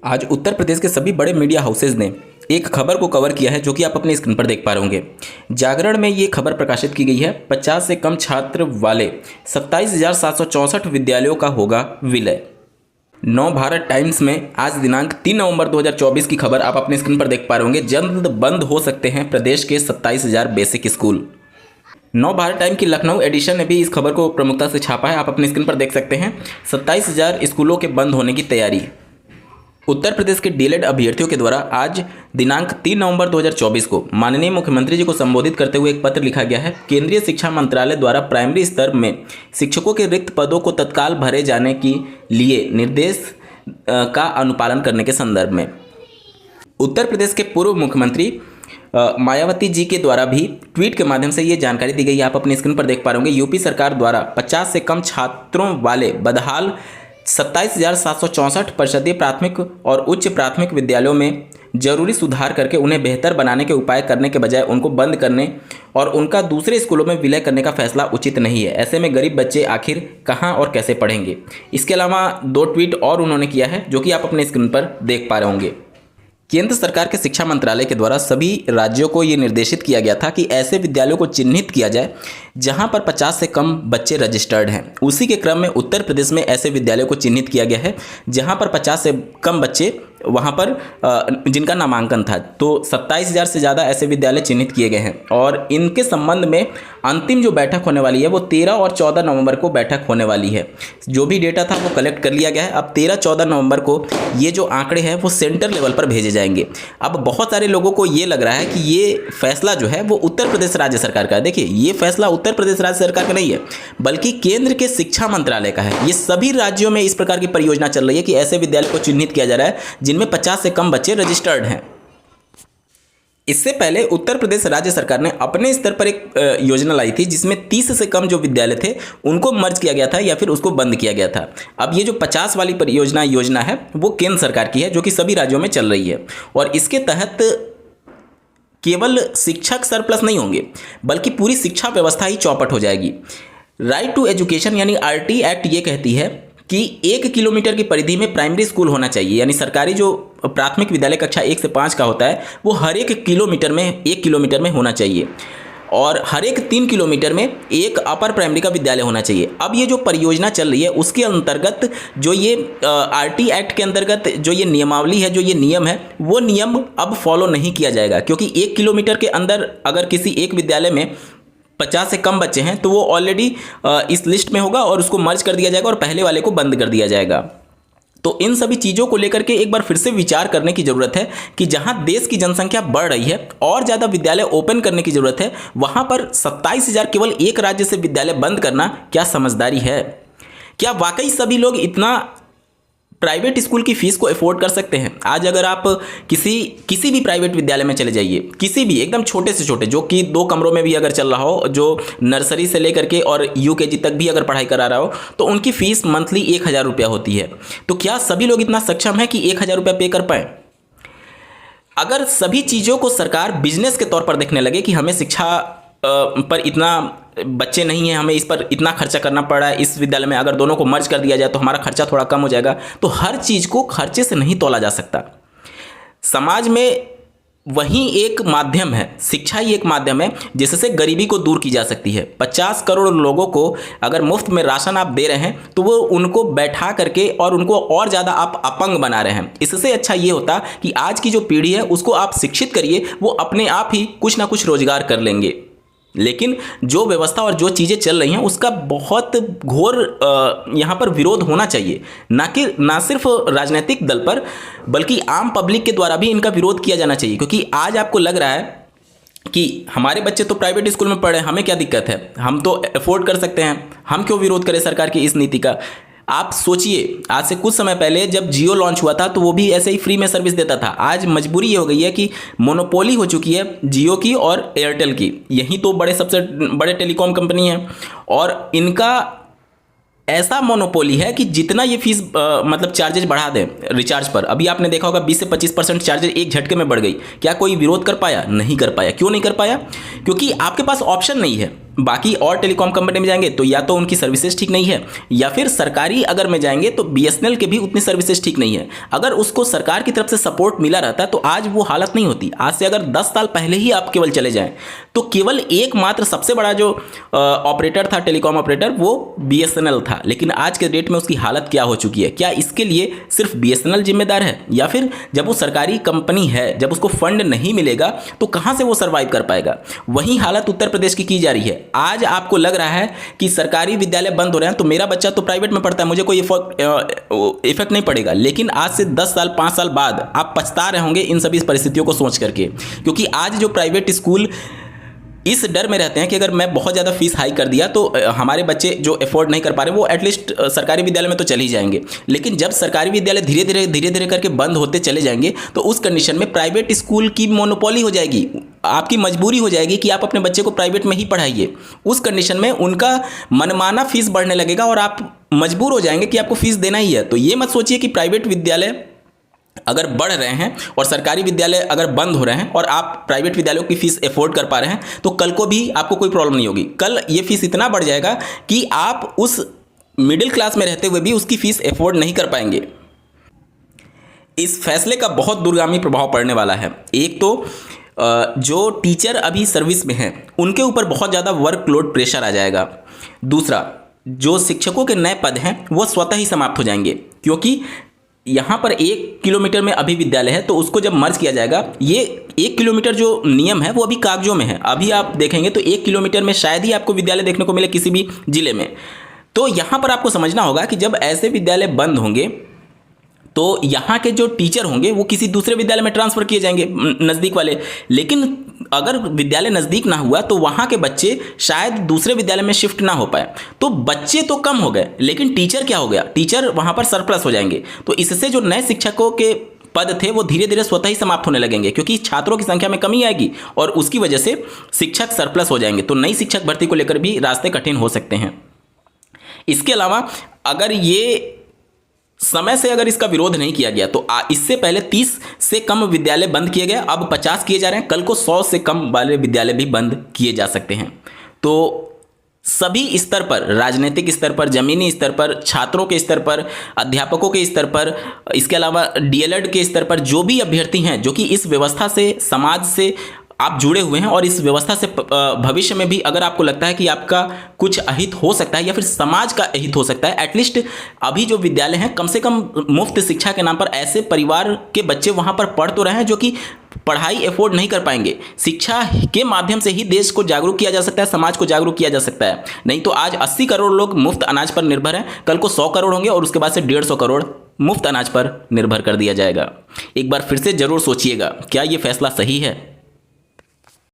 आज उत्तर प्रदेश के सभी बड़े मीडिया हाउसेज ने एक खबर को कवर किया है जो कि आप अपनी स्क्रीन पर देख पा रहे होंगे। जागरण में ये खबर प्रकाशित की गई है। 50 से कम छात्र वाले 27,764 विद्यालयों का होगा विलय। नव भारत टाइम्स में आज दिनांक 3 नवंबर 2024 की खबर आप अपनी स्क्रीन पर देख पा रहे होंगे। जल्द बंद हो सकते हैं प्रदेश के 27,000 बेसिक स्कूल। नव भारत टाइम की लखनऊ एडिशन ने भी इस खबर को प्रमुखता से छापा है। आप अपनी स्क्रीन पर देख सकते हैं 27,000 स्कूलों के बंद होने की तैयारी। उत्तर प्रदेश के डीएलएड अभ्यर्थियों के द्वारा आज दिनांक 3 नवंबर 2024 को माननीय मुख्यमंत्री जी को संबोधित करते हुए एक पत्र लिखा गया है। केंद्रीय शिक्षा मंत्रालय द्वारा प्राइमरी स्तर में शिक्षकों के रिक्त पदों को तत्काल भरे जाने के लिए निर्देश का अनुपालन करने के संदर्भ में उत्तर प्रदेश के पूर्व मुख्यमंत्री मायावती जी के द्वारा भी ट्वीट के माध्यम से ये जानकारी दी गई है। आप अपनी स्क्रीन पर देख पा रहे होंगे। यूपी सरकार द्वारा 50 से कम छात्रों वाले बदहाल 27,764 परिषदीय प्राथमिक और उच्च प्राथमिक विद्यालयों में जरूरी सुधार करके उन्हें बेहतर बनाने के उपाय करने के बजाय उनको बंद करने और उनका दूसरे स्कूलों में विलय करने का फैसला उचित नहीं है। ऐसे में गरीब बच्चे आखिर कहां और कैसे पढ़ेंगे। इसके अलावा 2 ट्वीट और उन्होंने किया है जो कि आप अपने स्क्रीन पर देख पा रहे होंगे। केंद्र सरकार के शिक्षा मंत्रालय के द्वारा सभी राज्यों को ये निर्देशित किया गया था कि ऐसे विद्यालयों को चिन्हित किया जाए जहां पर 50 से कम बच्चे रजिस्टर्ड हैं। उसी के क्रम में उत्तर प्रदेश में ऐसे विद्यालयों को चिन्हित किया गया है जहां पर 50 से कम बच्चे वहां पर जिनका नामांकन था। तो 27,000 से ज़्यादा ऐसे विद्यालय चिन्हित किए गए हैं और इनके संबंध में अंतिम जो बैठक होने वाली है वो 13 और 14 नवंबर को बैठक होने वाली है। जो भी डेटा था वो कलेक्ट कर लिया गया है। अब 13-14 नवंबर को ये जो आंकड़े हैं वो सेंटर लेवल पर भेजे जाएंगे। अब बहुत सारे लोगों को ये लग रहा है कि ये फैसला जो है वो उत्तर प्रदेश राज्य सरकार का है। देखिए, ये फैसला उत्तर प्रदेश राज्य सरकार का नहीं है बल्कि केंद्र के शिक्षा मंत्रालय का है। ये सभी राज्यों में इस प्रकार की परियोजना चल रही है कि ऐसे विद्यालय को चिन्हित किया जा रहा है जिनमें 50 से कम बच्चे रजिस्टर्ड हैं। इससे पहले उत्तर प्रदेश राज्य सरकार ने अपने स्तर पर एक योजना लाई थी जिसमें 30 से कम जो विद्यालय थे उनको मर्ज किया गया था या फिर उसको बंद किया गया था। अब ये जो 50 वाली योजना है वो केंद्र सरकार की है जो कि सभी राज्यों में चल रही है और इसके तहत केवल शिक्षक सरप्लस नहीं होंगे बल्कि पूरी शिक्षा व्यवस्था ही चौपट हो जाएगी। राइट टू एजुकेशन यानी आरटी एक्ट ये कहती है कि 1 किलोमीटर की परिधि में प्राइमरी स्कूल होना चाहिए। यानी सरकारी जो प्राथमिक विद्यालय कक्षा 1 से 5 का होता है वो हर एक किलोमीटर में 1 किलोमीटर में होना चाहिए और हर एक 3 किलोमीटर में एक अपर प्राइमरी का विद्यालय होना चाहिए। अब ये जो परियोजना चल रही है उसके अंतर्गत जो ये आरटी एक्ट के अंतर्गत जो ये नियमावली है, जो ये नियम है, वो नियम अब फॉलो नहीं किया जाएगा क्योंकि 1 किलोमीटर के अंदर अगर किसी एक विद्यालय में 50 से कम बच्चे हैं तो वो ऑलरेडी इस लिस्ट में होगा और उसको मर्ज कर दिया जाएगा और पहले वाले को बंद कर दिया जाएगा। तो इन सभी चीज़ों को लेकर के एक बार फिर से विचार करने की ज़रूरत है कि जहां देश की जनसंख्या बढ़ रही है और ज़्यादा विद्यालय ओपन करने की ज़रूरत है, वहां पर 27,000 केवल एक राज्य से विद्यालय बंद करना क्या समझदारी है? क्या वाकई सभी लोग इतना प्राइवेट स्कूल की फ़ीस को अफोर्ड कर सकते हैं? आज अगर आप किसी भी प्राइवेट विद्यालय में चले जाइए, किसी भी एकदम छोटे से छोटे जो कि 2 कमरों में भी अगर चल रहा हो, जो नर्सरी से लेकर के और यूकेजी तक भी अगर पढ़ाई करा रहा हो, तो उनकी फ़ीस मंथली 1,000 रुपया होती है। तो क्या सभी लोग इतना सक्षम है कि 1,000 रुपया पे कर पाएँ? अगर सभी चीज़ों को सरकार बिजनेस के तौर पर देखने लगे कि हमें शिक्षा पर इतना बच्चे नहीं हैं, हमें इस पर इतना खर्चा करना पड़ रहा है, इस विद्यालय में अगर दोनों को मर्ज कर दिया जाए तो हमारा खर्चा थोड़ा कम हो जाएगा, तो हर चीज़ को खर्चे से नहीं तोला जा सकता। समाज में वही एक माध्यम है, शिक्षा ही एक माध्यम है जिससे गरीबी को दूर की जा सकती है। 50 करोड़ लोगों को अगर मुफ्त में राशन आप दे रहे हैं तो वो उनको बैठा करके और उनको और ज़्यादा आप अपंग बना रहे हैं। इससे अच्छा ये होता कि आज की जो पीढ़ी है उसको आप शिक्षित करिए, वो अपने आप ही कुछ ना कुछ रोजगार कर लेंगे। लेकिन जो व्यवस्था और जो चीज़ें चल रही हैं उसका बहुत घोर यहाँ पर विरोध होना चाहिए, ना सिर्फ राजनीतिक दल पर बल्कि आम पब्लिक के द्वारा भी इनका विरोध किया जाना चाहिए। क्योंकि आज आपको लग रहा है कि हमारे बच्चे तो प्राइवेट स्कूल में पढ़े, हमें क्या दिक्कत है, हम तो अफोर्ड कर सकते हैं, हम क्यों विरोध करें सरकार की इस नीति का। आप सोचिए, आज से कुछ समय पहले जब जियो लॉन्च हुआ था तो वो भी ऐसे ही फ्री में सर्विस देता था। आज मजबूरी ये हो गई है कि मोनोपोली हो चुकी है जियो की और एयरटेल की। यही तो सबसे बड़े टेलीकॉम कंपनी है और इनका ऐसा मोनोपोली है कि जितना ये फीस मतलब चार्जेज बढ़ा दें रिचार्ज पर, अभी आपने देखा होगा 20 से 25% चार्जेज एक झटके में बढ़ गई। क्या कोई विरोध कर पाया? नहीं कर पाया। क्यों नहीं कर पाया? क्योंकि आपके पास ऑप्शन नहीं है। बाकी और टेलीकॉम कंपनी में जाएंगे तो या तो उनकी सर्विसेज ठीक नहीं है, या फिर सरकारी अगर में जाएंगे तो बीएसएनएल के भी उतनी सर्विसेज ठीक नहीं है। अगर उसको सरकार की तरफ से सपोर्ट मिला रहता तो आज वो हालत नहीं होती। आज से अगर 10 साल पहले ही आप केवल चले जाएं तो केवल एकमात्र सबसे बड़ा जो ऑपरेटर था, टेलीकॉम ऑपरेटर, वो बीएसएनएल था। लेकिन आज के डेट में उसकी हालत क्या हो चुकी है? क्या इसके लिए सिर्फ बीएसएनएल जिम्मेदार है, या फिर जब वो सरकारी कंपनी है, जब उसको फंड नहीं मिलेगा तो कहां से वो सर्वाइव कर पाएगा? वही हालत उत्तर प्रदेश की जा रही है। आज आपको लग रहा है कि सरकारी विद्यालय बंद हो रहे हैं तो मेरा बच्चा तो प्राइवेट में पढ़ता है, मुझे कोई इफेक्ट नहीं पड़ेगा। लेकिन आज से 10 साल 5 साल बाद आप पछता रहे होंगे इन सभी परिस्थितियों को सोच करके, क्योंकि आज जो प्राइवेट स्कूल इस डर में रहते हैं कि अगर मैं बहुत ज़्यादा फीस हाई कर दिया तो हमारे बच्चे जो अफोर्ड नहीं कर पा रहे वो एटलीस्ट सरकारी विद्यालय में तो चले ही जाएंगे। लेकिन जब सरकारी विद्यालय धीरे धीरे करके बंद होते चले जाएंगे तो उस कंडीशन में प्राइवेट स्कूल की मोनोपोली हो जाएगी। आपकी मजबूरी हो जाएगी कि आप अपने बच्चे को प्राइवेट में ही पढ़ाइए। उस कंडीशन में उनका मनमाना फीस बढ़ने लगेगा और आप मजबूर हो जाएंगे कि आपको फीस देना ही है। तो ये मत सोचिए कि प्राइवेट विद्यालय अगर बढ़ रहे हैं और सरकारी विद्यालय अगर बंद हो रहे हैं और आप प्राइवेट विद्यालयों की फीस अफोर्ड कर पा रहे हैं तो कल को भी आपको कोई प्रॉब्लम नहीं होगी। कल ये फीस इतना बढ़ जाएगा कि आप उस मिडिल क्लास में रहते हुए भी उसकी फीस अफोर्ड नहीं कर पाएंगे। इस फैसले का बहुत दूरगामी प्रभाव पड़ने वाला है। एक तो जो टीचर अभी सर्विस में हैं उनके ऊपर बहुत ज़्यादा वर्कलोड प्रेशर आ जाएगा। दूसरा, जो शिक्षकों के नए पद हैं वो स्वतः ही समाप्त हो जाएंगे, क्योंकि यहाँ पर 1 किलोमीटर में अभी विद्यालय है तो उसको जब मर्ज किया जाएगा, ये 1 किलोमीटर जो नियम है वो अभी कागजों में है। अभी आप देखेंगे तो 1 किलोमीटर में शायद ही आपको विद्यालय देखने को मिले किसी भी जिले में। तो यहाँ पर आपको समझना होगा कि जब ऐसे विद्यालय बंद होंगे तो यहाँ के जो टीचर होंगे वो किसी दूसरे विद्यालय में ट्रांसफ़र किए जाएंगे, नज़दीक वाले। लेकिन अगर विद्यालय नज़दीक ना हुआ तो वहाँ के बच्चे शायद दूसरे विद्यालय में शिफ्ट ना हो पाए। तो बच्चे तो कम हो गए लेकिन टीचर क्या हो गया? टीचर वहाँ पर सरप्लस हो जाएंगे। तो इससे जो नए शिक्षकों के पद थे वो धीरे धीरे स्वतः ही समाप्त होने लगेंगे, क्योंकि छात्रों की संख्या में कमी आएगी और उसकी वजह से शिक्षक सरप्लस हो जाएंगे। तो नई शिक्षक भर्ती को लेकर भी रास्ते कठिन हो सकते हैं। इसके अलावा अगर ये समय से अगर इसका विरोध नहीं किया गया तो इससे पहले 30 से कम विद्यालय बंद किए गए, अब 50 किए जा रहे हैं। कल को 100 से कम वाले विद्यालय भी बंद किए जा सकते हैं। तो सभी स्तर पर, राजनीतिक स्तर पर, जमीनी स्तर पर, छात्रों के स्तर पर, अध्यापकों के स्तर पर, इसके अलावा डीएलएड के स्तर पर जो भी अभ्यर्थी हैं जो कि इस व्यवस्था से, समाज से आप जुड़े हुए हैं और इस व्यवस्था से भविष्य में भी अगर आपको लगता है कि आपका कुछ अहित हो सकता है या फिर समाज का अहित हो सकता है, एटलीस्ट अभी जो विद्यालय हैं कम से कम मुफ्त शिक्षा के नाम पर ऐसे परिवार के बच्चे वहाँ पर पढ़ तो रहे हैं जो कि पढ़ाई अफोर्ड नहीं कर पाएंगे। शिक्षा के माध्यम से ही देश को जागरूक किया जा सकता है, समाज को जागरूक किया जा सकता है। नहीं तो आज 80 करोड़ लोग मुफ्त अनाज पर निर्भर हैं, कल को 100 करोड़ होंगे और उसके बाद से 150 करोड़ मुफ्त अनाज पर निर्भर कर दिया जाएगा। एक बार फिर से जरूर सोचिएगा, क्या ये फैसला सही है?